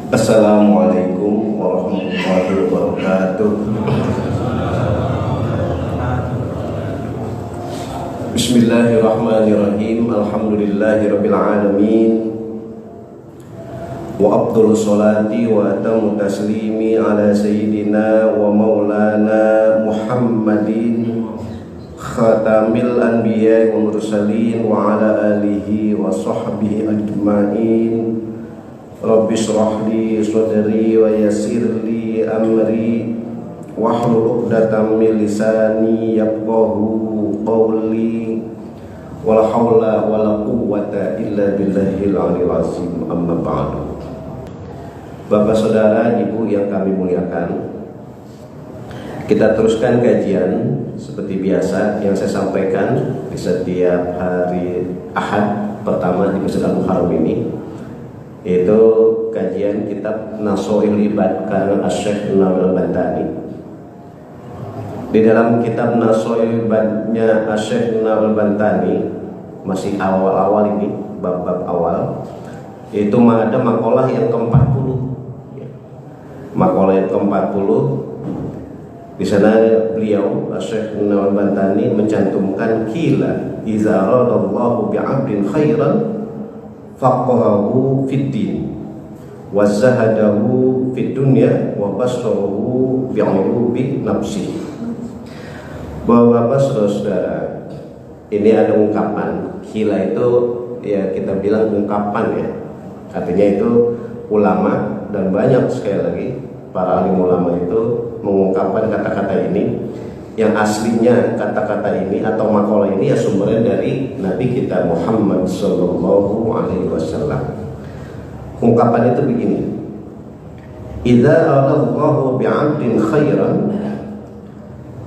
Assalamualaikum warahmatullahi wabarakatuh. Bismillahirrahmanirrahim. Alhamdulillahirabbil alamin. Wa afdhalus sholati wa atammu taslimi ala sayyidina wa maulana Muhammadin khatamil anbiya'i wal mursalin wa ala alihi wa sahbihi ajma'in. Rabbi shrah li sadri wa yassir li amri wahlul 'uqdatam min lisani yafqahu qawli wala haula wala quwwata illa billahil 'aliyyil 'azim. Amma ba'du. Bapak saudara, Ibu yang kami muliakan, kita teruskan kajian seperti biasa yang saya sampaikan di setiap hari Ahad pertama di Masjid Al-Muharram ini, yaitu kajian kitab Nasoil Ibad karya Asy-Syaikh Nawawi Al-Bantani. Di dalam kitab Nasoil Ibadnya Asy-Syaikh Nawawi Al-Bantani, masih awal-awal ini, bab-bab awal, itu ada makalah yang ke-40. Makalah yang ke-40, di sana beliau Asy-Syaikh Nawawi Al-Bantani mencantumkan kila iza aradallahu bi'abdin khairan faqahahu fid din wa zahadahu fid dunya wa basarahu bi'uyubi nafsi. Bahwa Bapak saudara-saudara, ini ada ungkapan kila itu ya kita bilang ungkapan ya, artinya itu ulama dan banyak sekali lagi para alim ulama itu mengungkapkan kata-kata ini, yang aslinya kata-kata ini atau makalah ini ya sumbernya dari Nabi kita Muhammad sallallahu alaihi wasallam. Ungkapan itu begini: idza aradallahu bi'abdin khairan,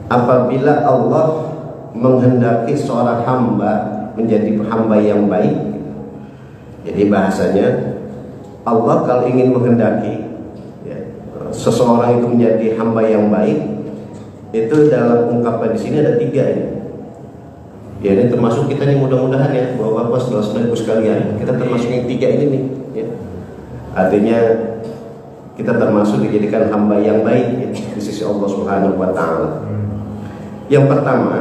apabila Allah menghendaki seorang hamba menjadi hamba yang baik. Jadi bahasanya Allah kalau ingin menghendaki ya, seseorang itu menjadi hamba yang baik, itu dalam ungkapan di sini ada 3 ini. Ya, ini termasuk kita nih, mudah-mudahan ya bahwa Bapak saudara-saudara sekalian, kita termasuk yang 3 ini nih ya. Artinya kita termasuk dijadikan hamba yang baik ya, di sisi Allah Subhanahu wa taala. Yang pertama,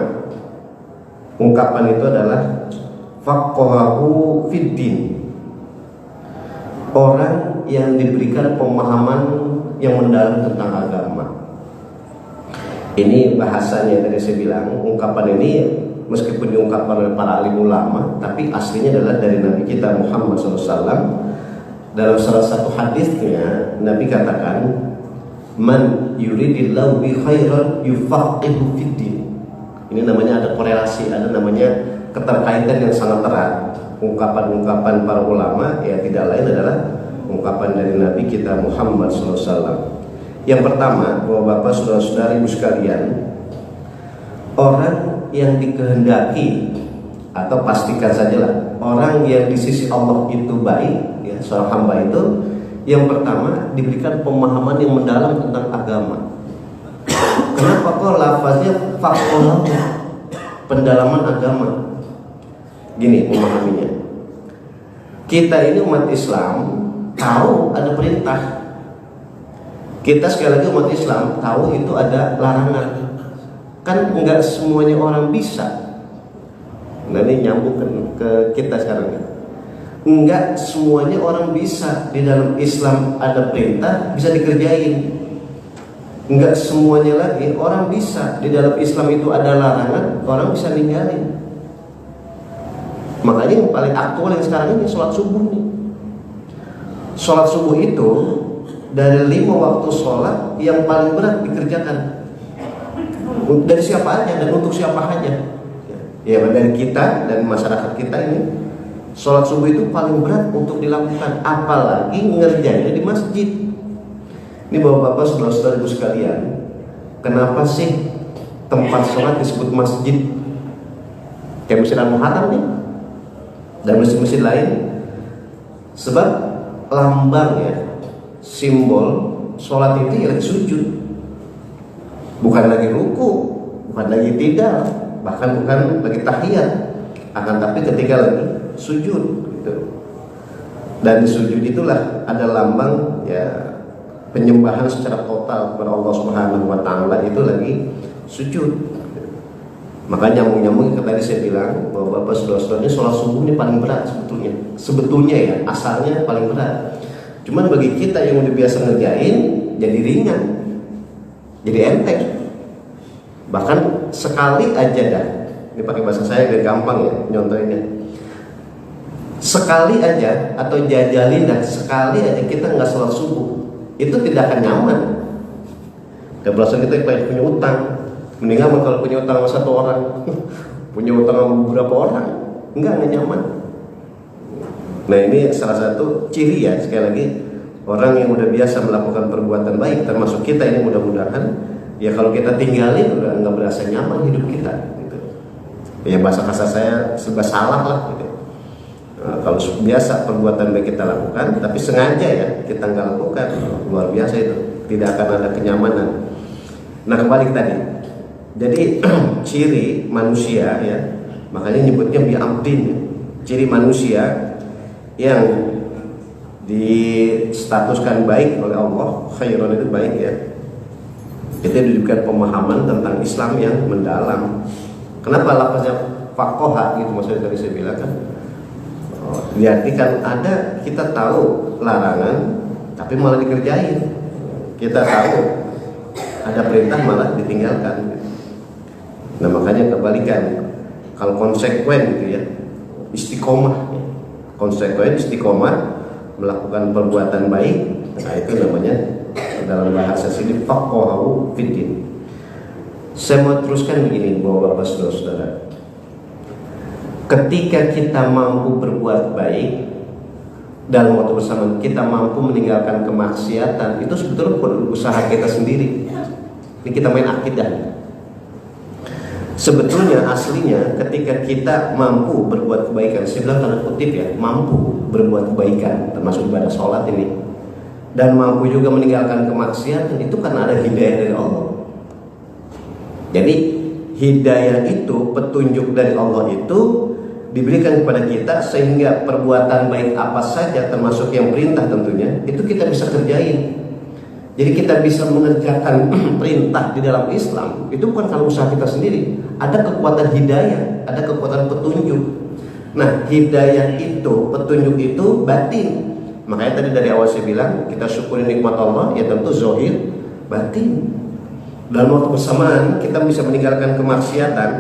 ungkapan itu adalah faqahahu fid din. Orang yang diberikan pemahaman yang mendalam tentang agama. Ini bahasanya tadi saya bilang, ungkapan ini meskipun diungkapkan oleh para alim ulama, tapi aslinya adalah dari Nabi kita Muhammad SAW. Dalam salah satu hadisnya Nabi katakan, man yuridillahu bi khairan yufaqihu fid din. Ini namanya ada korelasi, ada namanya keterkaitan yang sangat erat. Ungkapan-ungkapan para ulama ya tidak lain adalah ungkapan dari Nabi kita Muhammad SAW. Yang pertama, bahwa Bapak saudara-saudara Ibu sekalian, orang yang dikehendaki, atau pastikan sajalah orang yang di sisi Allah itu baik ya, seorang hamba itu yang pertama diberikan pemahaman yang mendalam tentang agama. Kenapa kok lafaznya faqahahu, pendalaman agama? Gini memahaminya, kita ini umat Islam tahu ada perintah. Kita sekali lagi umat Islam tahu itu ada larangan. Kan enggak semuanya orang bisa. Nah ini nyambung ke kita sekarang. Enggak semuanya orang bisa. Di dalam Islam ada perintah bisa dikerjain. Enggak semuanya lagi orang bisa. Di dalam Islam itu ada larangan, orang bisa ninggalin. Makanya yang paling aktual yang sekarang ini sholat subuh nih. Sholat subuh itu dari 5 waktu sholat yang paling berat dikerjakan. Dari siapa aja dan untuk siapa aja. Ya dari kita dan masyarakat kita ini, sholat subuh itu paling berat untuk dilakukan. Apalagi ngerjainnya di masjid. Ini bapak-bapak saudara-saudara Ibu sekalian, kenapa sih tempat sholat disebut masjid? Kayak Masjid Al-Muharram nih dan masjid-masjid lain. Sebab lambang ya, simbol sholat itu ya sujud, bukan lagi ruku, bukan lagi tidak, bahkan bukan lagi tahiyat, akan tapi ketika lagi sujud gitu. Dan di sujud itulah ada lambang ya penyembahan secara total kepada Allah Subhanahu wa taala, itu lagi sujud. Makanya nyambung ke tadi saya bilang bahwa Bapak saudara-saudara, sholat subuh ini paling berat sebetulnya. Sebetulnya ya asalnya paling berat. Cuman bagi kita yang udah biasa ngerjain jadi ringan, jadi enteng. Bahkan sekali aja dah. Ini pakai bahasa saya biar gampang ya nyontoinnya. Sekali aja atau jajalin dah, sekali aja kita nggak sholat subuh, itu tidak akan nyaman. Dan berasa kita punya utang. Mendingan kalau punya utang sama satu orang, punya utang sama beberapa orang, nggak nyaman. Nah ini salah satu ciri ya, sekali lagi orang yang udah biasa melakukan perbuatan baik, termasuk kita ini mudah-mudahan ya kalau kita tinggalin udah nggak berasa nyaman hidup kita. Gitu. Ya bahasa kasar saya serba salah lah. Gitu. Nah, kalau biasa perbuatan baik kita lakukan, tapi sengaja ya kita nggak lakukan, luar biasa itu, tidak akan ada kenyamanan. Nah kembali tadi. Jadi ciri manusia ya, makanya nyebutnya bi'abdin, ciri manusia yang distatuskan baik oleh Allah, khairan itu baik ya, itu diberikan pemahaman tentang Islam yang mendalam. Kenapa lafaznya faqaha gitu, maksudnya tadi saya bilang kan, diartikan ada kita tahu larangan tapi malah dikerjain, kita tahu ada perintah malah ditinggalkan. Nah makanya kebalikan, kalau konsekuen gitu ya, istiqomah, konsekuen istiqomah melakukan perbuatan baik, nah itu namanya dalam bahasa sini faqahu fiddin. Saya mau teruskan begini Bapak saudara-saudara, ketika kita mampu berbuat baik dalam waktu bersamaan kita mampu meninggalkan kemaksiatan, itu sebetulnya usaha kita sendiri. Ini kita main akidah. Sebetulnya aslinya ketika kita mampu berbuat kebaikan, saya bilang tanda kutip ya, mampu berbuat kebaikan termasuk ibadah sholat ini, dan mampu juga meninggalkan kemaksiatan, itu karena ada hidayah dari Allah. Jadi hidayah itu, petunjuk dari Allah itu diberikan kepada kita sehingga perbuatan baik apa saja termasuk yang perintah tentunya itu kita bisa kerjain. Jadi kita bisa mengerjakan perintah di dalam Islam itu bukan karena usaha kita sendiri, ada kekuatan hidayah, ada kekuatan petunjuk. Nah hidayah itu, petunjuk itu batin. Makanya tadi dari awal saya bilang kita syukuri nikmat Allah ya, tentu zahir batin. Dalam waktu bersamaan kita bisa meninggalkan kemaksiatan,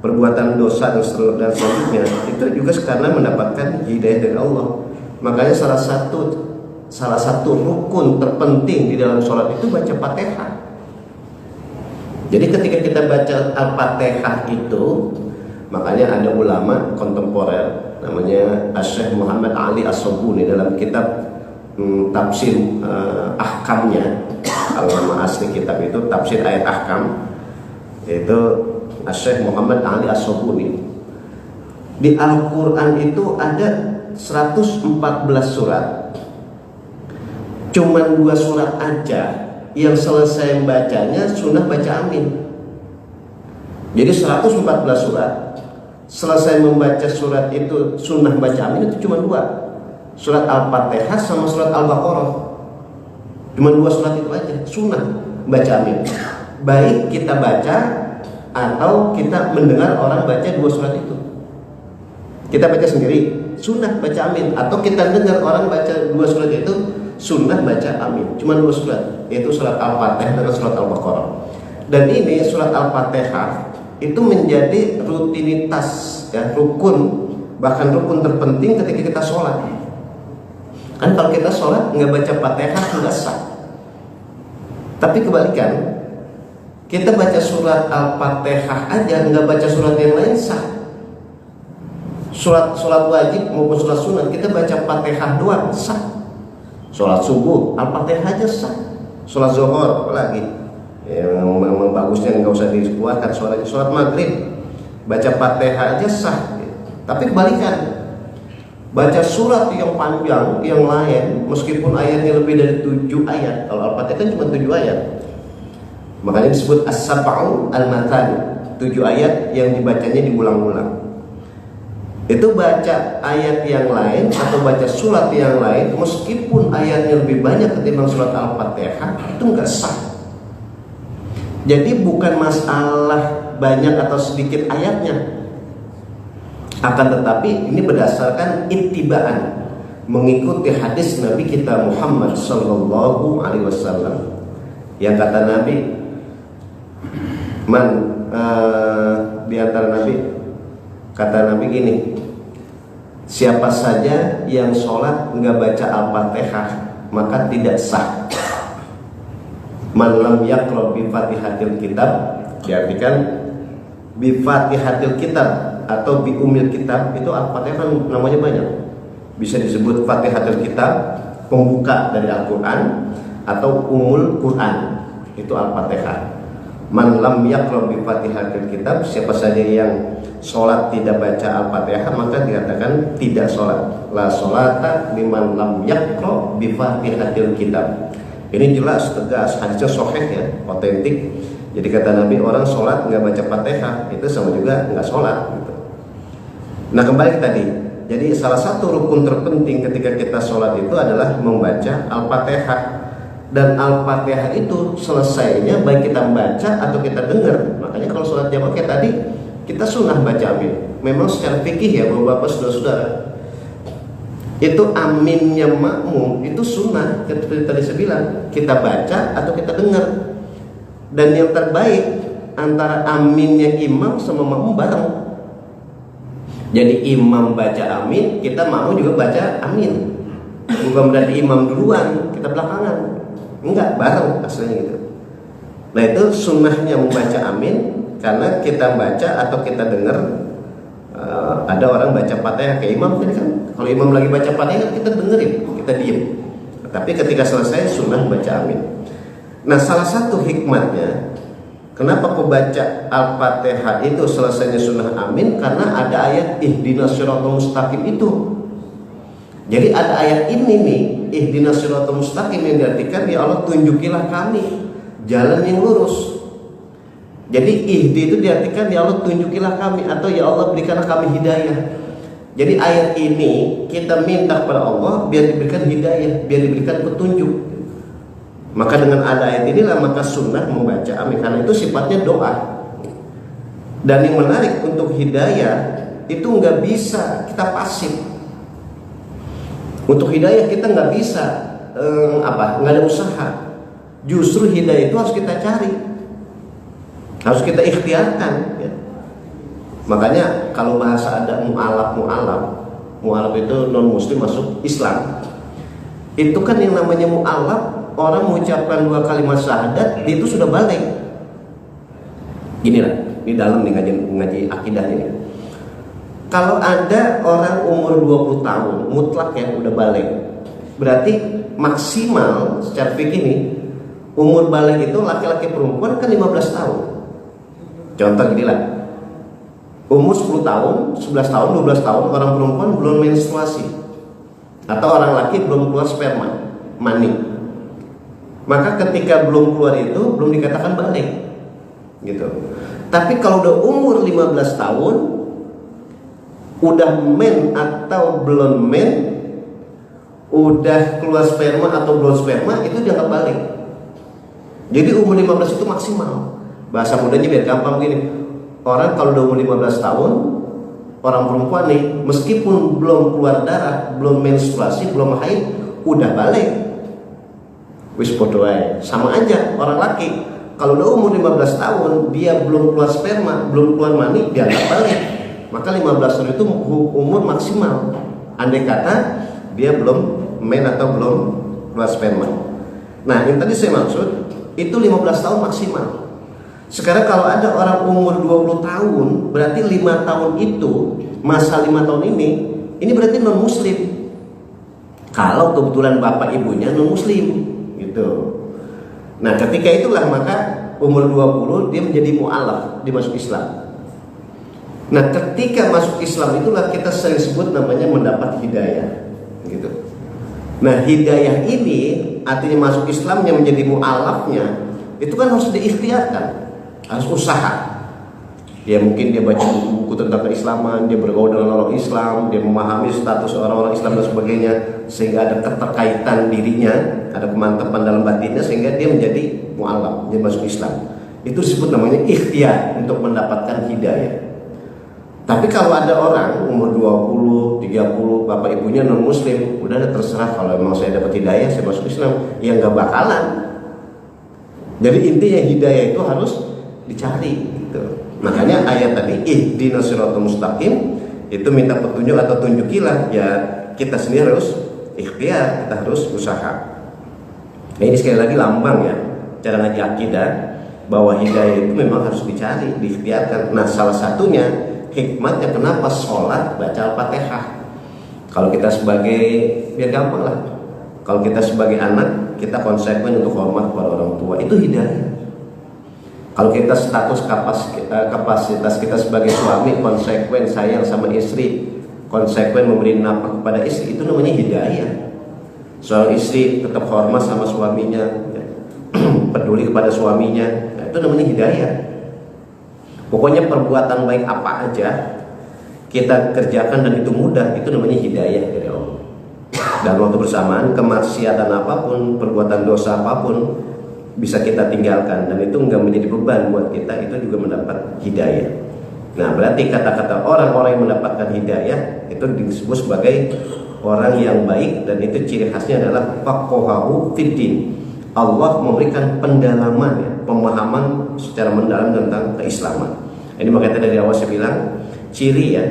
perbuatan dosa dan selanjutnya, itu juga karena mendapatkan hidayah dari Allah. Makanya salah satu rukun terpenting di dalam sholat itu baca Fatihah. Jadi ketika kita baca Al-Fatihah itu, makanya ada ulama kontemporer namanya Syekh Muhammad Ali As-Sabuni dalam kitab tafsir ahkamnya, kalau nama asli kitab itu tafsir ayat ahkam, yaitu Syekh Muhammad Ali As-Sabuni. Di Al-Quran itu ada 114 surat, cuman 2 surat aja yang selesai membacanya sunnah baca amin. Jadi 114 surat selesai membaca surat itu sunnah baca amin itu cuma 2, surat Al-Fatihah sama surat Al-Baqarah. Cuma 2 surat itu aja sunnah baca amin. Baik kita baca atau kita mendengar orang baca 2 surat itu, kita baca sendiri sunnah baca amin, atau kita dengar orang baca 2 surat itu sunnah baca amin. Cuma 2 surat, yaitu surat Al-Fatihah dan surat Al-Baqarah. Dan ini surat Al-Fatihah itu menjadi rutinitas ya, rukun, bahkan rukun terpenting ketika kita sholat. Kan kalau kita sholat nggak baca Fatihah nggak sah. Tapi kebalikan, kita baca surat Al-Fatihah aja nggak baca surat yang lain sah. Sholat wajib maupun sholat sunat kita baca Fatihah doang sah. Sholat subuh Al-Fatihah aja sah. Sholat zuhur apalagi yang memang bagusnya nggak usah dikeluarkan suaranya. Sholat maghrib baca Fatihah aja sah. Tapi kebalikan, baca surat yang panjang yang lain meskipun ayatnya lebih dari 7 ayat, kalau Al-Fatihah kan cuma 7 ayat, makanya disebut as-sab'u al-matani, 7 ayat yang dibacanya diulang-ulang. Itu baca ayat yang lain atau baca surat yang lain, meskipun ayatnya lebih banyak ketimbang surat Al-Fatihah, itu nggak sah. Jadi bukan masalah banyak atau sedikit ayatnya, akan tetapi ini berdasarkan ittibaan, mengikuti hadis Nabi kita Muhammad Sallallahu Alaihi Wasallam, yang kata Nabi, di antara Nabi, kata Nabi gini, siapa saja yang sholat nggak baca Al-Fatihah maka tidak sah. Man lam yaqra bi Fatihatil Kitab, diartikan bi Fatihatil Kitab atau bi Umil Kitab. Itu Al-Fatihah kan namanya banyak, bisa disebut Fatihatil Kitab, pembuka dari Al-Quran, atau Umul Quran, itu Al-Fatihah. Man lam yaqra bi Fatihatil Kitab, siapa saja yang sholat tidak baca Al-Fatihah maka dikatakan tidak sholat. La sholata liman lam yaqra bi Fatihatil Kitab. Ini jelas, tegas, hadisnya sahih ya, otentik. Jadi kata Nabi, orang sholat nggak baca Fatihah itu sama juga nggak sholat gitu. Nah, kembali ke tadi. Jadi salah satu rukun terpenting ketika kita sholat itu adalah membaca Al-Fatihah. Dan Al-Fatihah itu selesainya baik kita baca atau kita dengar. Makanya kalau sholat jamaah kayak tadi, kita sunnah baca amin. Memang secara fikih ya bapak-bapak, saudara-saudara, itu aminnya makmum itu sunnah. Seperti tadi saya bilang, kita baca atau kita dengar. Dan yang terbaik antara aminnya imam sama makmum bareng. Jadi imam baca amin, kita makmum juga baca amin. Bukan berarti imam duluan, kita belakangan. Enggak, bareng aslinya gitu. Nah, itu sunnahnya membaca amin, karena kita baca atau kita dengar. Ada orang baca Fatihah kayak imam tadi kan. Kalau imam lagi baca Fatihah kita dengerin, kita diem. Tapi ketika selesai sunnah baca amin. Nah, salah satu hikmatnya kenapa kau baca Al-Fatihah itu selesainya sunnah amin, karena ada ayat ihdinas siratal mustaqim itu. Jadi ada ayat ini nih, ihdinas siratal mustaqim, yang diartikan ya Allah tunjukilah kami jalan yang lurus. Jadi ihdi itu diartikan ya Allah tunjukilah kami, atau ya Allah berikanlah kami hidayah. Jadi ayat ini kita minta kepada Allah biar diberikan hidayah, biar diberikan petunjuk. Maka dengan ada ayat inilah maka sunnah membaca amin, karena itu sifatnya doa. Dan yang menarik, untuk hidayah itu nggak bisa kita pasif. Untuk hidayah kita nggak bisa nggak ada usaha. Justru hidayah itu harus kita cari, harus kita ikhtiarkan ya. Makanya kalau bahasa ada mu'alaf itu non muslim masuk Islam. Itu kan yang namanya mu'alaf, orang mengucapkan 2 kalimat syahadat itu sudah balik. Gini lah, di dalam nih ngaji akidah ini. Kalau ada orang umur 20 tahun mutlak yang udah balik, berarti maksimal secara fikih nih umur balik itu laki-laki perempuan kan 15 tahun. Contoh gini lah, umur 10 tahun, 11 tahun, 12 tahun orang perempuan belum menstruasi, atau orang laki belum keluar sperma, mani. Maka ketika belum keluar itu belum dikatakan balik gitu. Tapi kalau udah umur 15 tahun, udah men atau belum men, udah keluar sperma atau belum sperma, itu dianggap balik. Jadi umur 15 itu maksimal. Bahasa mudanya biar gampang begini, orang kalau udah umur 15 tahun, orang perempuan nih, meskipun belum keluar darah, belum menstruasi, belum haid, udah balik. Wis podo ae. Sama aja orang laki, kalau udah umur 15 tahun, dia belum keluar sperma, belum keluar mani, dia nggak balik. Maka 15 tahun itu umur maksimal. Andai kata dia belum men atau belum keluar sperma. Nah, yang tadi saya maksud itu 15 tahun maksimal. Sekarang kalau ada orang umur 20 tahun, berarti 5 tahun itu, masa 5 tahun ini berarti non muslim. Kalau kebetulan bapak ibunya non muslim gitu. Nah, ketika itulah maka umur 20 dia menjadi mu'alaf, dia masuk Islam. Nah, ketika masuk Islam itulah kita sering sebut namanya mendapat hidayah gitu. Nah, hidayah ini artinya masuk Islamnya menjadi mu'alafnya, itu kan harus diikhtiarkan, harus usaha. Ya mungkin dia baca buku buku-buku tentang keislaman, dia bergaul dengan orang Islam, dia memahami status orang-orang Islam dan sebagainya, sehingga ada keterkaitan dirinya, ada kemantapan dalam batinnya, sehingga dia menjadi mu'alaf, dia masuk Islam. Itu disebut namanya ikhtiar untuk mendapatkan hidayah. Tapi kalau ada orang umur 20, 30, bapak ibunya non muslim, udah terserah, kalau memang saya dapat hidayah saya masuk Islam, ya nggak bakalan. Jadi intinya hidayah itu harus dicari gitu. Makanya ayat tadi ihdinas siratal mustaqim itu minta petunjuk atau tunjukilah, ya kita sendiri harus ikhtiar, kita harus usaha. Nah, ini sekali lagi lambang ya cara ngaji akidah bahwa hidayah itu memang harus dicari, diikhtiarkan. Nah, salah satunya hikmatnya kenapa sholat baca Al-Fatihah. Kalau kita sebagai, biar gampang lah, kalau kita sebagai anak kita konsekuen untuk hormat kepada orang tua, itu hidayah. Kalau kita status kapasitas kita sebagai suami konsekuen sayang sama istri, konsekuen memberi nafkah kepada istri, itu namanya hidayah. Seorang istri tetap hormat sama suaminya, peduli kepada suaminya, itu namanya hidayah. Pokoknya perbuatan baik apa aja kita kerjakan dan itu mudah, itu namanya hidayah dari Allah. Dan waktu bersamaan kemaksiatan apapun, perbuatan dosa apapun bisa kita tinggalkan dan itu enggak menjadi beban buat kita, itu juga mendapat hidayah. Nah, berarti kata-kata orang-orang yang mendapatkan hidayah itu disebut sebagai orang yang baik, dan itu ciri khasnya adalah faqahahu fiddin. Allah memberikan pendalaman ya, pemahaman secara mendalam tentang keislaman. Ini makanya dari awal saya bilang ciri ya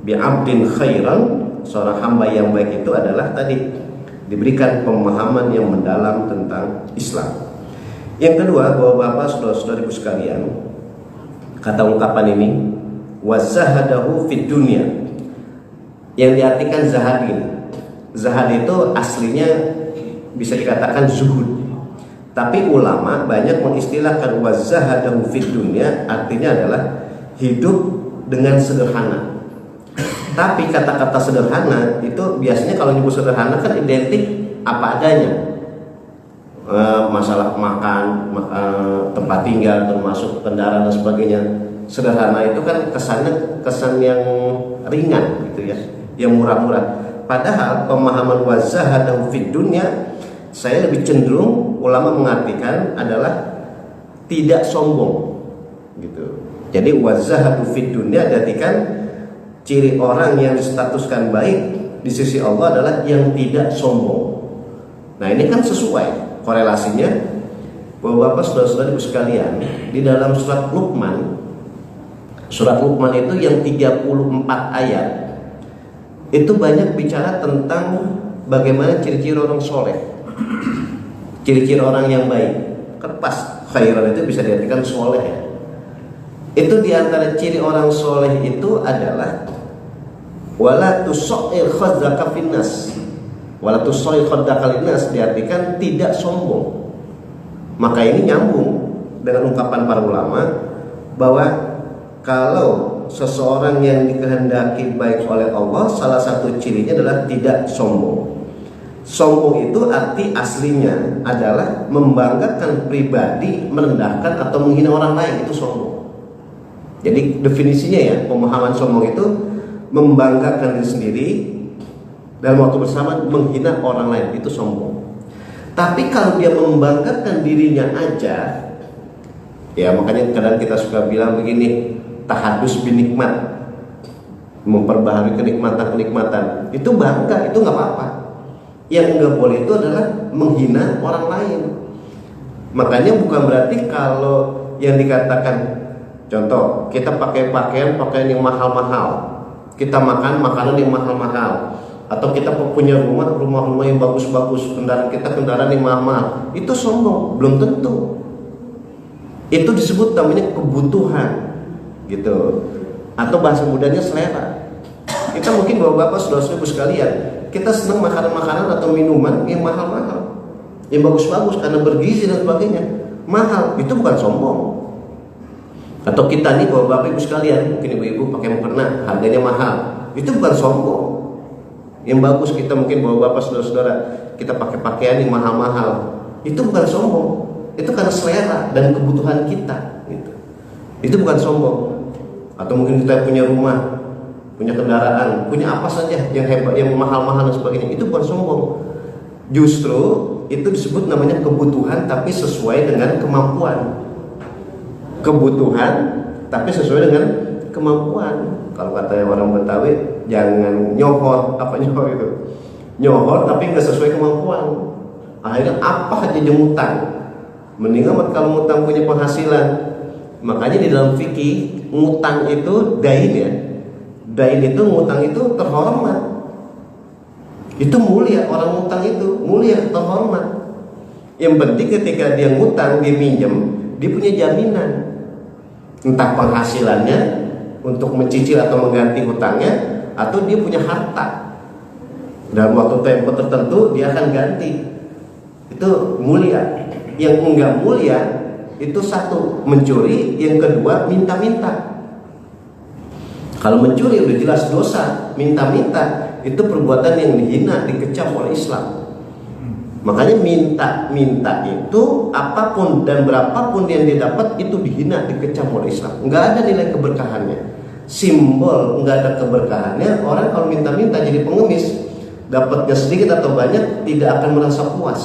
bi'abdin khairan, seorang hamba yang baik itu adalah tadi diberikan pemahaman yang mendalam tentang Islam. Yang kedua, bahwa Bapak saudara-saudariku sekalian, kata ungkapan ini wazahadahu fid dunya, yang diartikan zahad ini. Zahad itu aslinya bisa dikatakan zuhud, tapi ulama banyak mengistilahkan wazahadahu fid dunya, artinya adalah hidup dengan sederhana. Tapi kata-kata sederhana itu biasanya kalau nyebut sederhana kan identik apa adanya. Masalah makan, tempat tinggal, termasuk kendaraan dan sebagainya. Sederhana itu kan kesan yang ringan gitu ya, yang murah-murah. Padahal pemahaman wazahadahu fid dunya, saya lebih cenderung ulama mengartikan adalah tidak sombong gitu. Jadi wazahadu fid dunya diartikan ciri orang yang distatuskan baik di sisi Allah adalah yang tidak sombong. Nah, ini kan sesuai korelasinya bahwa Bapak saudara-saudari sekalian di dalam surat Luqman itu yang 34 ayat itu banyak bicara tentang bagaimana ciri-ciri orang soleh, ciri-ciri orang yang baik. Kertas khairan itu bisa diartikan soleh ya. Itu diantara ciri orang soleh itu adalah wala tusair khadzaka finnas. Wala tusair khadzaka linnas diartikan tidak sombong. Maka ini nyambung dengan ungkapan para ulama bahwa kalau seseorang yang dikehendaki baik oleh Allah, salah satu cirinya adalah tidak sombong. Sombong itu arti aslinya adalah membanggakan pribadi, merendahkan atau menghina orang lain, itu sombong. Jadi definisinya ya, pemahaman sombong itu membanggakan diri sendiri dan waktu bersama menghina orang lain, itu sombong. Tapi kalau dia membanggakan dirinya aja, ya makanya kadang kita suka bilang begini, tahadus binikmat, memperbaharui kenikmatan-kenikmatan, itu bangga, itu nggak apa-apa. Yang nggak boleh itu adalah menghina orang lain. Makanya bukan berarti kalau yang dikatakan, contoh, kita pakai pakaian yang mahal-mahal, kita makan makanan yang mahal-mahal, atau kita punya rumah yang bagus-bagus, kendaraan yang mahal-mahal, itu sombong? Belum tentu. Itu disebut namanya kebutuhan gitu, atau bahasa mudanya selera. Kita mungkin bapak-bapak saudara-saudara sekalian, kita senang makanan-makanan atau minuman yang mahal-mahal, yang bagus-bagus karena bergizi dan sebagainya, mahal, itu bukan sombong. Atau kita nih bapak-bapak ibu sekalian, mungkin ibu-ibu pakai mukena harganya mahal, itu bukan sombong. Yang bagus kita mungkin bapak-bapak saudara-saudara, kita pakai pakaian yang mahal-mahal, itu bukan sombong. Itu karena selera dan kebutuhan kita gitu. Itu bukan sombong. atau mungkin kita punya rumah, punya kendaraan, punya apa saja yang hebat, yang mahal-mahal dan sebagainya, itu bukan sombong. Justru itu disebut namanya kebutuhan tapi sesuai dengan kemampuan. Kebutuhan tapi sesuai dengan kemampuan. Kalau kata orang Betawi, jangan nyohor. Apa nyohor itu? Nyohor tapi nggak sesuai kemampuan. Akhirnya apa aja ngutang. Mendingan kalau ngutang punya penghasilan. Makanya di dalam fikih ngutang itu dain ya. Dain itu ngutang itu terhormat. Itu mulia, orang ngutang itu mulia, terhormat. Yang penting ketika dia ngutang, dia minjem, dia punya jaminan. Entah penghasilannya untuk mencicil atau mengganti hutangnya, atau dia punya harta. Dalam waktu tempo tertentu dia akan ganti. Itu mulia. Yang enggak mulia itu satu, mencuri, yang kedua minta-minta. Kalau mencuri udah jelas dosa, minta-minta itu perbuatan yang dihina, dikecam oleh Islam. Makanya minta-minta itu apapun dan berapapun yang dia dapat itu dihina, dikecam oleh Islam. Enggak ada nilai keberkahannya. Simbol enggak ada keberkahannya. Orang kalau minta-minta jadi pengemis, dapatnya sedikit atau banyak tidak akan merasa puas.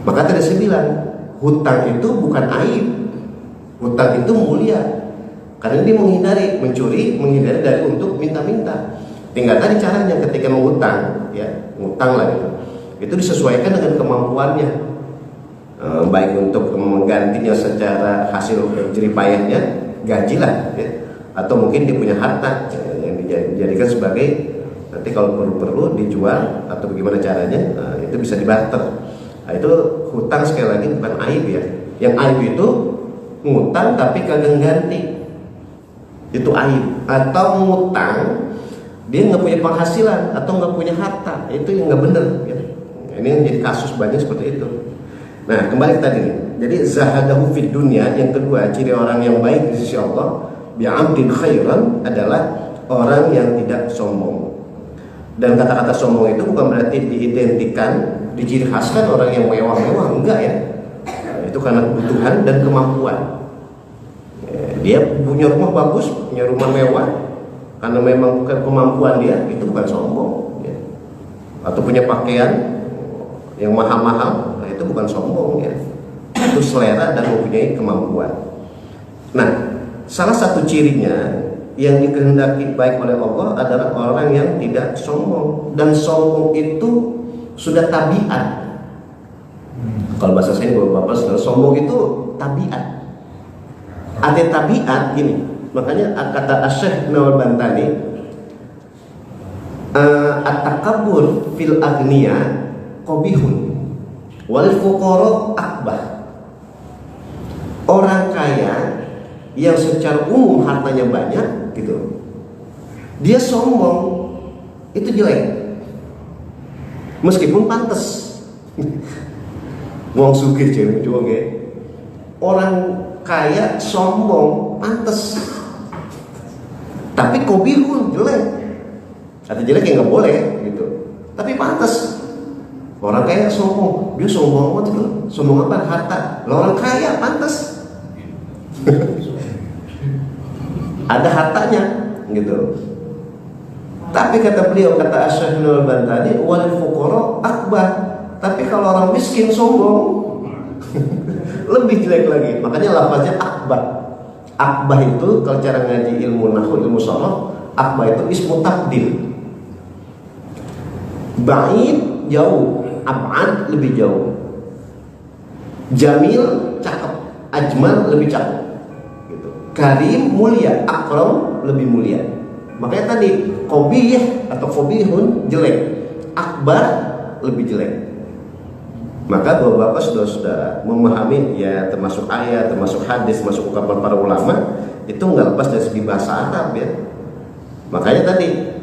Maka tadi saya bilang, hutang itu bukan aib. Hutang itu mulia. Karena dia menghindari mencuri, menghindari dari untuk minta-minta. Tinggal tadi caranya ketika mengutang, ya, ngutang lah gitu. Itu disesuaikan dengan kemampuannya, baik untuk menggantinya secara hasil jeripayahnya, gaji lah, ya, atau mungkin dia punya harta yang dijadikan sebagai nanti kalau perlu dijual atau bagaimana caranya, itu bisa dibarter. Nah, itu hutang sekali lagi bukan aib ya. Yang aib itu ngutang tapi kagak ganti, itu aib. Atau ngutang dia nggak punya penghasilan atau nggak punya harta, itu yang nggak bener ya. Ini yang jadi kasus banyak seperti itu. Nah, kembali tadi nih. Jadi zahadahu fid dunya, yang kedua ciri orang yang baik di sisi Allah, bi'amdin khairan, adalah orang yang tidak sombong. Dan kata-kata sombong itu bukan berarti diidentikan, diciri khaskan orang yang mewah-mewah, enggak ya. Itu karena kebutuhan dan kemampuan. Dia punya rumah bagus, punya rumah mewah, karena memang bukan kemampuan dia, itu bukan sombong ya. Atau punya pakaian yang mahal-mahal, nah itu bukan sombong ya. Itu selera dan mempunyai kemampuan. Nah, salah satu cirinya yang dikehendaki baik oleh Allah adalah orang yang tidak sombong. Dan sombong itu sudah tabiat. Kalau bahasa saya Bapak saudara, sombong itu tabiat. Ada tabiat gini. Makanya kata Syekh Nawal Bantani, at-takabbur fil agniya qabihun wal fuqara akbah. Orang kaya yang secara umum hartanya banyak gitu, dia sombong, itu jelek. Meskipun pantas. Wong sugih jeneng juang. Orang kaya sombong pantas. Tapi qabihun jelek. Ada jelek yang nggak boleh gitu. Tapi pantas. Orang kaya sombong, dia sombong banget gitu. Sombong apa? Harta. Lah orang kaya pantas. Ada hartanya gitu. Tapi kata beliau, kata Syekh Nawal Bantani, wal fuqara akbar. Tapi kalau orang miskin sombong, lebih jelek lagi. Makanya lafaznya akbar. Akbar itu kalau cara ngaji ilmu nahwu, ilmu sharaf, akbar itu ismu tabdil. Ba'id jauh, ab'ad lebih jauh. Jamil cakep, ajmal lebih cakep. Gitu. Karim mulia, akram lebih mulia. Makanya tadi qabih atau qabihun jelek, akbar lebih jelek. Maka bapak-bapak saudara-saudara memahami ya, termasuk ayat, termasuk hadis, termasuk ungkapan para ulama, itu nggak lepas dari segi bahasa Arab ya. Makanya tadi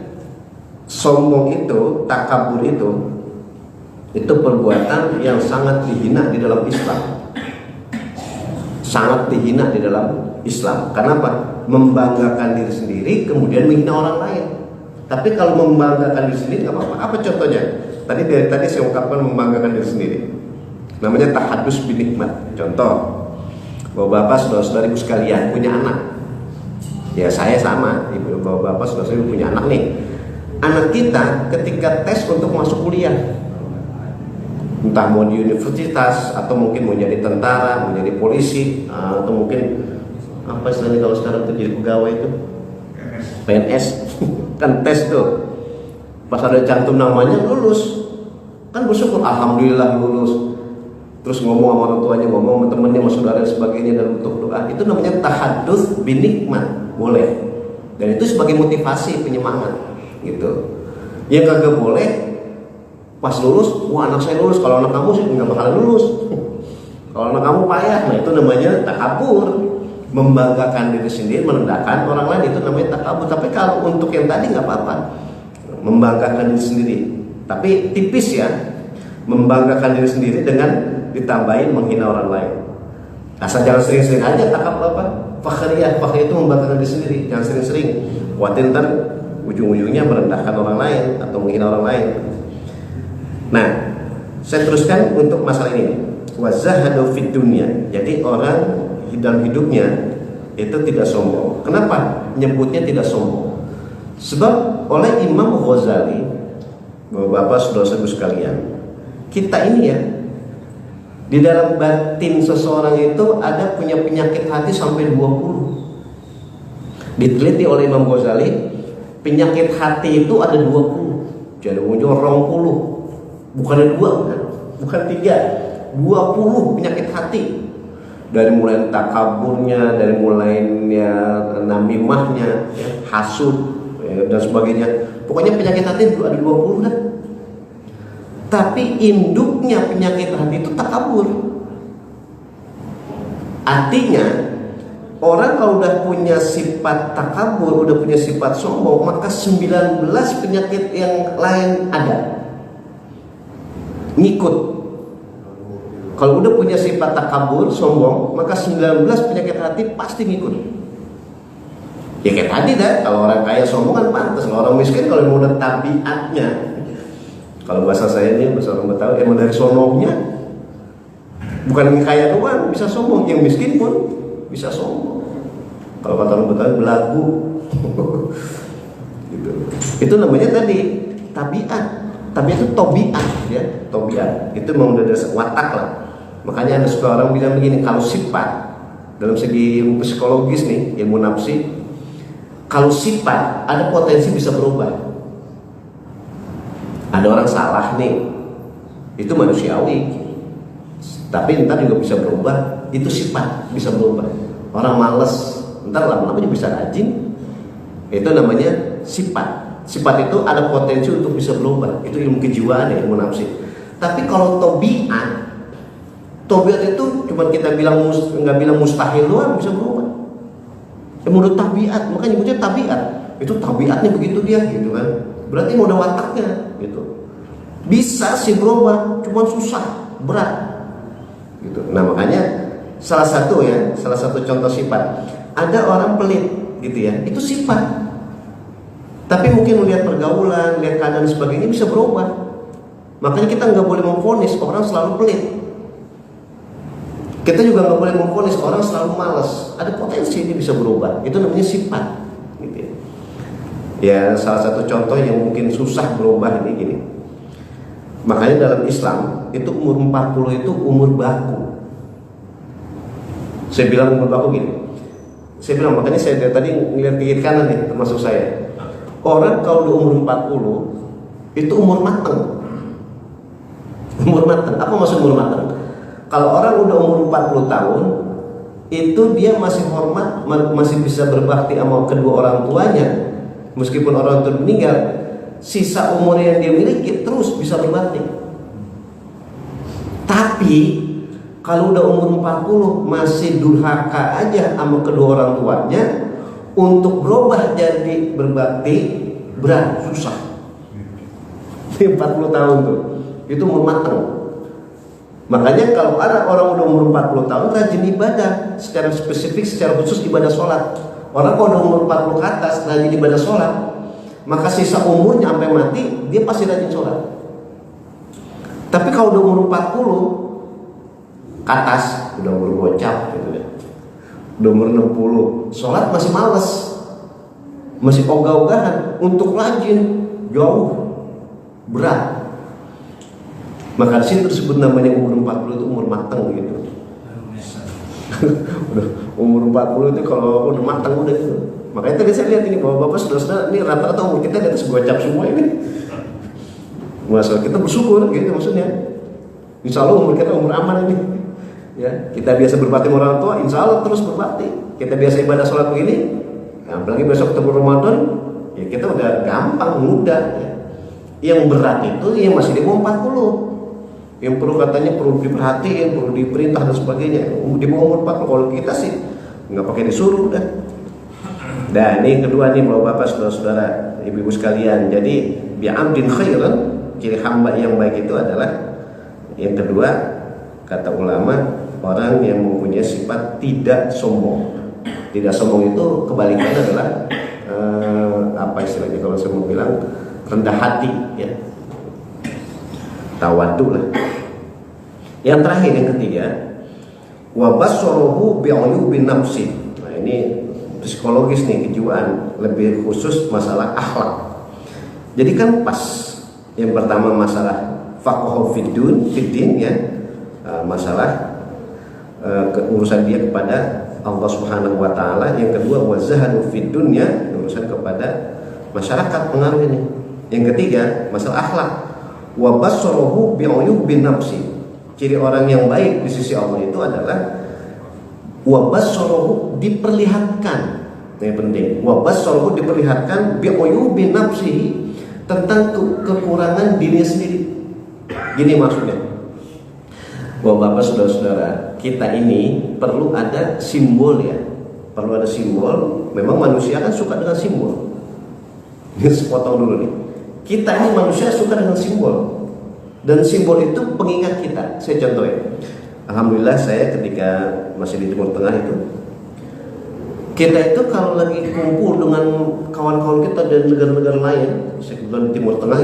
sombong itu, takabur itu perbuatan yang sangat dihina di dalam Islam. Sangat dihina di dalam Islam. Karena apa? Membanggakan diri sendiri kemudian menghina orang lain. Tapi kalau membanggakan diri sendiri nggak apa-apa. Apa contohnya? Tadi saya ungkapkan membanggakan diri sendiri. Namanya tahadus binikmat. Contoh, bapak-bapak, saudara-saudariku sekalian punya anak. Ya saya sama, ibu bapak sudah saya punya anak nih. Anak kita ketika tes untuk masuk kuliah, entah mau di universitas atau mungkin mau jadi tentara, mau jadi polisi, atau mungkin apa istilahnya kalau sekarang itu jadi pegawai itu PNS kan tes tuh. Pas ada cantum namanya lulus, kan bersyukur alhamdulillah lulus. Terus ngomong sama orang tuanya, ngomong sama temennya, sama saudara dan sebagainya dalam bentuk doa. Itu namanya tahadduts binikmat, boleh. Dan itu sebagai motivasi, penyemangat gitu. Yang kagak boleh pas lulus, wah anak saya lulus, kalau anak kamu sih nggak bakalan lulus. Kalau anak kamu payah, nah itu namanya takabur, membanggakan diri sendiri, merendahkan orang lain, itu namanya takabur. Tapi kalau untuk yang tadi nggak apa-apa, membanggakan diri sendiri. Tapi tipis ya, membanggakan diri sendiri dengan ditambahin menghina orang lain. Asal jangan sering-sering aja takabur apa? Fakhriyah itu membanggakan diri sendiri, jangan sering-sering. Khawatir ntar ujung-ujungnya merendahkan orang lain atau menghina orang lain. Nah, saya teruskan untuk masalah ini. Wazahadu fid dunya. Jadi orang dalam hidupnya itu tidak sombong. Kenapa nyebutnya tidak sombong? Sebab oleh Imam Ghazali, Bapak saudara-saudara sekalian, kita ini ya, di dalam batin seseorang itu ada punya penyakit hati sampai 20. Diteliti oleh Imam Ghazali, penyakit hati itu ada 20. Jadi muncul 20. Bukan 2, bukan 3, 20 penyakit hati. Dari mulai takaburnya, dari mulainya namimahnya, ya, hasud, ya, dan sebagainya. Pokoknya penyakit hati itu ada 20 kan. Tapi induknya penyakit hati itu takabur. Artinya orang kalau udah punya sifat takabur, udah punya sifat sombong, maka 19 penyakit yang lain ada, ngikut. Kalau udah punya sifat takabur, sombong, maka 19 penyakit hati pasti ngikut. Ya kayak tadi dah, kalau orang kaya sombong kan pantas, kalau orang miskin kalau mau udah tabiatnya. Kalau bahasa saya ini, bahasa orang Betawi, emang dari sononya. Bukan yang kaya doang bisa sombong, yang miskin pun bisa sombong. Kalau kata orang Betawi, belagu. Gitu. Itu namanya tadi tabiat. Tabiat itu tobiat, ya, tobiat. Itu memang udah dasar watak lah. Makanya ada suka orang bilang begini, kalau sifat dalam segi psikologis nih, ilmu nafsi, kalau sifat ada potensi bisa berubah. Ada orang salah nih, itu manusiawi, tapi ntar juga bisa berubah. Itu sifat bisa berubah. Orang malas, ntar lama-lama juga bisa rajin. Itu namanya sifat. Sifat itu ada potensi untuk bisa berubah. Itu ilmu kejiwaan ya, ilmu nafsi. Tapi kalau tobiat itu cuma kita bilang nggak bilang mustahil doang bisa berubah. Ya, menurut tabiat, makanya nyebutnya tabiat. Itu tabiatnya begitu dia, gitu kan. Berarti mau ada wataknya, gitu. Bisa sih berubah, cuma susah, berat, gitu. Nah makanya salah satu contoh sifat, ada orang pelit, gitu ya, itu sifat. Tapi mungkin melihat pergaulan, lihat keadaan dan sebagainya bisa berubah. Makanya kita nggak boleh memvonis orang selalu pelit. Kita juga nggak boleh memvonis orang selalu malas. Ada potensi ini bisa berubah. Itu namanya sifat, gitu ya. Ya salah satu contoh yang mungkin susah berubah ini gini. Makanya dalam Islam itu umur 40 itu umur baku. Saya bilang umur baku gini. Saya bilang, makanya saya dari tadi ngeliat kiri kanan nih, termasuk saya. Orang kalau udah umur 40 itu umur mateng. Umur mateng. Apa maksud umur mateng? Kalau orang udah umur 40 tahun itu dia masih hormat, masih bisa berbakti sama kedua orang tuanya. Meskipun orang tua meninggal, sisa umur yang dia miliki terus bisa berbakti. Tapi kalau udah umur 40 masih durhaka aja sama kedua orang tuanya, untuk berubah jadi berbakti berat, susah. 40 tahun tuh, itu umur matang. Makanya kalau ada orang udah umur 40 tahun rajin ibadah secara spesifik, secara khusus ibadah sholat. Orang kalau udah umur 40 ke atas rajin ibadah sholat, maka sisa umurnya sampai mati dia pasti rajin sholat. Tapi kalau udah umur 40 ke atas, udah umur gocap gitu ya, udah umur 60, sholat masih males, masih ogah-ogahan untuk rajin, jauh berat. Maka di sini tersebut namanya umur 40 itu umur matang gitu. Udah umur 40 itu kalau udah matang udah gitu. Makanya tadi saya lihat ini bapak-bapak saudara-saudara ini rata-rata umur kita di atas gocap semua ini. Masalah kita bersyukur gitu maksudnya. Insya Allah umur kita umur aman ini. Ya, kita biasa berbakti sama orang tua, insya Allah terus berbakti. Kita biasa ibadah sholat begini, apalagi besok ketemu Ramadan, ya kita udah gampang, mudah. Ya. Yang berat itu yang masih di bawah 40, yang perlu katanya perlu diperhatiin, perlu diperintah dan sebagainya. Di bawah umur 40, kalau kita sih nggak pakai disuruh udah. Dan ini kedua nih bapak-bapak, saudara-saudara, ibu-ibu sekalian. Jadi bi'amdin khairan, ciri hamba yang baik itu adalah yang kedua, kata ulama, orang yang mempunyai sifat tidak sombong. Tidak sombong itu kebalikannya adalah apa istilahnya kalau saya mau bilang rendah hati, ya, tawadu lah. Yang terakhir yang ketiga, wabasorohu bi'uyubin nafsi. Nah ini psikologis nih, kejiwaan, lebih khusus masalah akhlak. Jadi kan pas yang pertama masalah faqahu fiddin, ya, masalah urusan dia kepada Allah Subhanahu wa taala. Yang kedua wazahadu fid dunya, urusan kepada masyarakat pengaruh ini. Yang ketiga masalah akhlak. Wa basarahu bi'uyubin nafsi. Ciri orang yang baik di sisi Allah itu adalah wa basarahu diperlihatkan. Ini penting. Wa basarahu diperlihatkan bi'uyubin nafsi, tentang kekurangan dirinya sendiri. Gini maksudnya. Bapak-bapak, saudara-saudara, kita ini perlu ada simbol, ya. Perlu ada simbol. Memang manusia kan suka dengan simbol. Ini sepotong dulu nih. Kita ini manusia suka dengan simbol. Dan simbol itu pengingat kita. Saya contohin. Alhamdulillah saya ketika masih di Timur Tengah itu, kita itu kalau lagi kumpul dengan kawan-kawan kita dari negara-negara lain, sekitar di Timur Tengah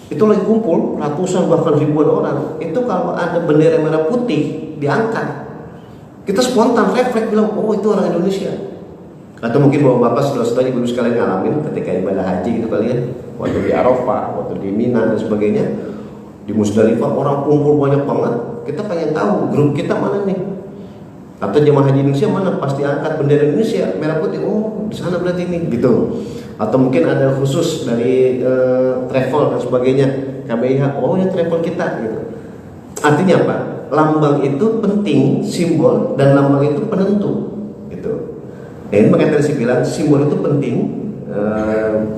itu lagi kumpul ratusan bahkan ribuan orang, itu kalau ada bendera merah putih diangkat, kita spontan refleks bilang, oh itu orang Indonesia. Atau mungkin bapak-bapak, saudara-saudara, ibu sekalian ngalamin ketika ibadah haji gitu kalian, waktu di Arafah, waktu di Mina dan sebagainya, di Musdalifah orang kumpul banyak banget, kita pengen tahu grup kita mana nih, atau jemaah haji Indonesia mana, pasti angkat bendera Indonesia merah putih, oh di sana berarti ini gitu. Atau mungkin ada khusus dari travel dan sebagainya, KBIH, oh ya travel kita gitu. Artinya apa? Lambang itu penting, simbol, dan lambang itu penentu gitu. Nah, ini makanya tadi saya bilang simbol itu penting,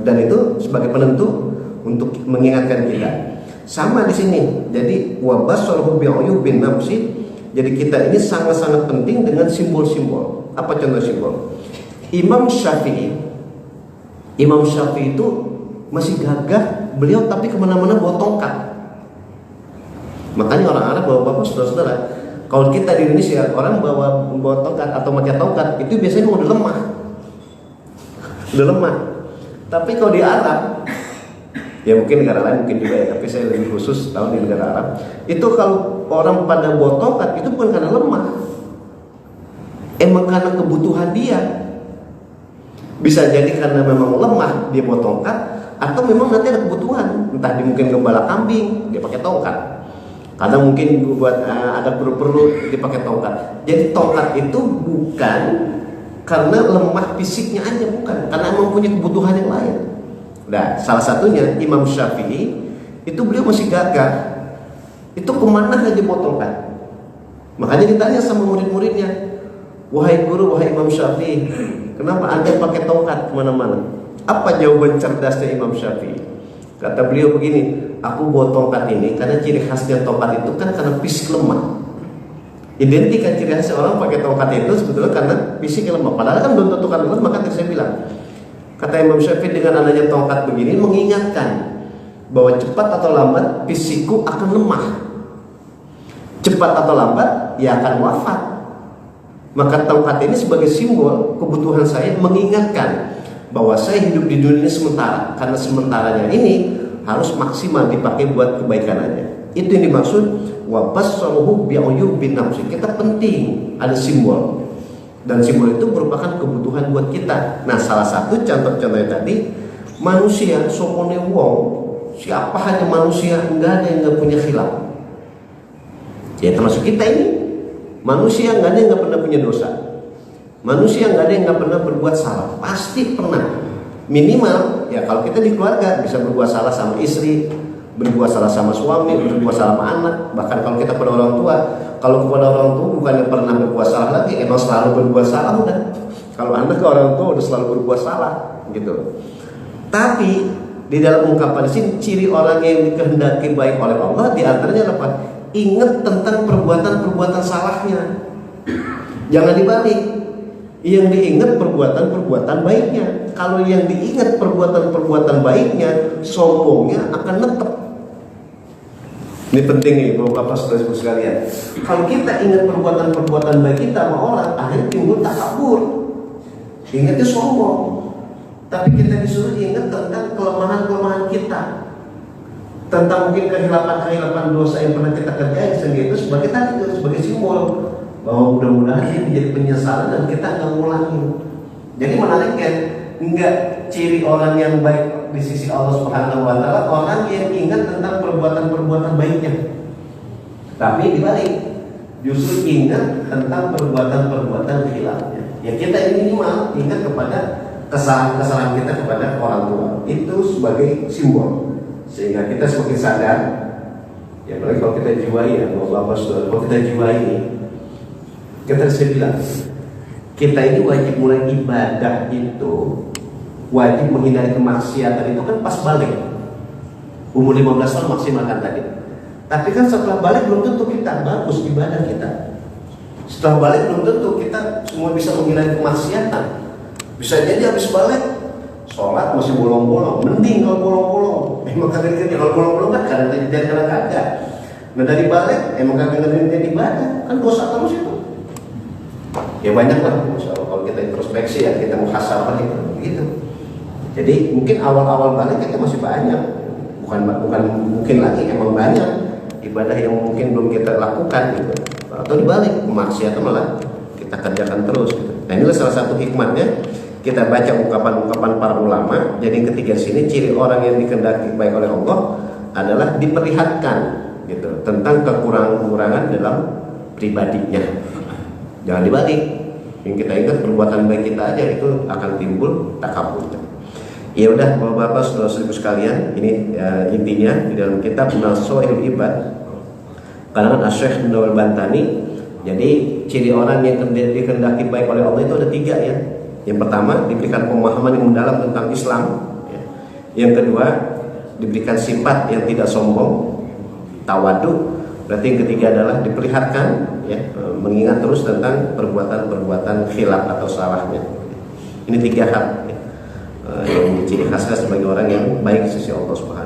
dan itu sebagai penentu untuk mengingatkan kita. Sama di sini. Jadi wabasarhu bi'uyubin nafsi. Jadi kita ini sangat-sangat penting dengan simbol-simbol. Apa contoh simbol? Imam Syafi'i itu masih gagah, beliau tapi kemana-mana bawa tongkat. Makanya orang Arab, bawa-bapak, saudara-saudara, kalau kita di Indonesia orang bawa tongkat atau pakai tongkat itu biasanya udah lemah. Tapi kalau di Arab, ya mungkin negara lain mungkin juga ya, tapi saya lebih khusus tahu di negara Arab, itu kalau orang pada bawa tongkat itu bukan karena lemah, emang karena kebutuhan dia. Bisa jadi karena memang lemah dia bawa tongkat, atau memang nanti ada kebutuhan, entah dia mungkin gembala kambing dia pakai tongkat, karena mungkin buat ada perlu dia pakai tongkat. Jadi tongkat itu bukan karena lemah fisiknya aja, bukan, karena memang punya kebutuhan yang lain. Nah, salah satunya Imam Syafi'i itu beliau masih gagah, itu kemana aja bawa tongkat. Makanya ditanya sama murid-muridnya, wahai guru, wahai Imam Syafi'i, kenapa anda pakai tongkat kemana-mana? Apa jawaban cerdasnya Imam Syafi'i? Kata beliau begini, aku bawa tongkat ini karena ciri khasnya tongkat itu kan karena fisik lemah. Identik kan ciri khasnya orang pakai tongkat itu sebetulnya karena fisik lemah. Padahal kan belum tentu karena lemah, kan saya bilang. Kata Imam Syafi'i, dengan adanya tongkat begini mengingatkan bahwa cepat atau lambat fisikku akan lemah. Cepat atau lambat ia akan wafat. Maka tongkat ini sebagai simbol kebutuhan saya, mengingatkan bahwa saya hidup di dunia sementara, karena sementaranya ini harus maksimal dipakai buat kebaikan aja. Itu yang dimaksud wa bassaruhu bi'uyubin nafsi. Kita penting ada simbol. Dan simbol itu merupakan kebutuhan buat kita. Nah, salah satu contoh-contohnya tadi, manusia sopone wong, siapa hanya manusia, enggak ada yang enggak punya khilaf. Ya termasuk kita ini. Manusia enggak ada yang enggak pernah punya dosa. Manusia enggak ada yang enggak pernah berbuat salah. Pasti pernah. Minimal ya kalau kita di keluarga bisa berbuat salah sama istri, berbuat salah sama suami, berbuat salah sama anak. Bahkan kalau kita pada orang tua, kalau kepada orang tua bukannya pernah berbuat salah lagi, emang selalu berbuat salah udah. Kalau anak ke orang tua udah selalu berbuat salah gitu. Tapi di dalam ungkapan sini ciri orang yang dikehendaki baik oleh Allah di antaranya apa? Ingat tentang perbuatan-perbuatan salahnya. Jangan dibalik. Yang diingat perbuatan-perbuatan baiknya. Kalau yang diingat perbuatan-perbuatan baiknya, sombongnya akan netep. Ini penting nih Bapak Saudara sekalian. Kalau kita ingat perbuatan-perbuatan baik kita sama orang, akhirnya timbul takabur. Ingatnya sombong. Tapi kita disuruh ingat tentang kelemahan-kelemahan kita. Tentang mungkin kehilapan-kehilapan dosa yang pernah kita kerjain, sehingga itu sebagai tadi itu sebagai simbol bahwa mudah-mudahan ini menjadi penyesalan dan kita nggak ngulangin. Jadi menariknya, enggak ciri orang yang baik di sisi Allah Subhanahu wa taala orang yang ingat tentang perbuatan-perbuatan baiknya. Tapi dibalik, justru ingat tentang perbuatan-perbuatan khilafnya. Ya kita ini minimal ingat kepada kesalahan-kesalahan kita kepada orang tua. Itu sebagai simbol. Sehingga kita semakin sadar. Ya apalagi kalau kita jiwai ya, Bapak Saudara, kalau kita jiwai ini, kita bisa bilang kita ini wajib mulai ibadah itu, wajib menghindari kemaksiatan itu kan pas balik umur 15 tahun maksimalkan tadi. Tapi kan setelah balik belum tentu kita bagus ibadah kita. Setelah balik belum tentu kita semua bisa menghindari kemaksiatan. Bisa jadi habis balik sholat masih bolong-bolong, mending kalau bolong-bolong. Emang kagak kerja kalau bolong-bolong kan kadang terjadi kadang kagak. Nah dari balik emang kagak ngerjain ibadah kan dosa terus itu. Ya banyak lah, kalau kita introspeksi ya kita muhasabah itu gitu. Jadi mungkin awal-awal balik kita masih banyak, bukan mungkin lagi emang banyak ibadah yang mungkin belum kita lakukan gitu. Atau dibalik kemaksiatan malah kita kerjakan terus gitu. Nah inilah salah satu hikmahnya kita baca ungkapan-ungkapan para ulama. Jadi yang ketiga sini ciri orang yang dikehendaki baik oleh Allah adalah diperlihatkan gitu tentang kekurangan-kekurangan dalam pribadinya. Jangan dibalik. Yang kita ingat perbuatan baik kita aja itu akan timbul takabur. Ya udah Bapak-bapak saudara-saudara sekalian, ini ya, intinya di dalam kitab Nasha'il Ibad karangan Asy-Syaikh Nawal Bantani. Jadi ciri orang yang dikehendaki baik oleh Allah itu ada 3 ya. Yang pertama diberikan pemahaman yang mendalam tentang Islam ya. Yang kedua diberikan sifat yang tidak sombong, tawadu. Berarti yang ketiga adalah diperlihatkan ya, mengingat terus tentang perbuatan-perbuatan khilaf atau salahnya. Ini 3 hal ya, yang ciri khasnya sebagai orang yang baik di sisi Allah Subhanahu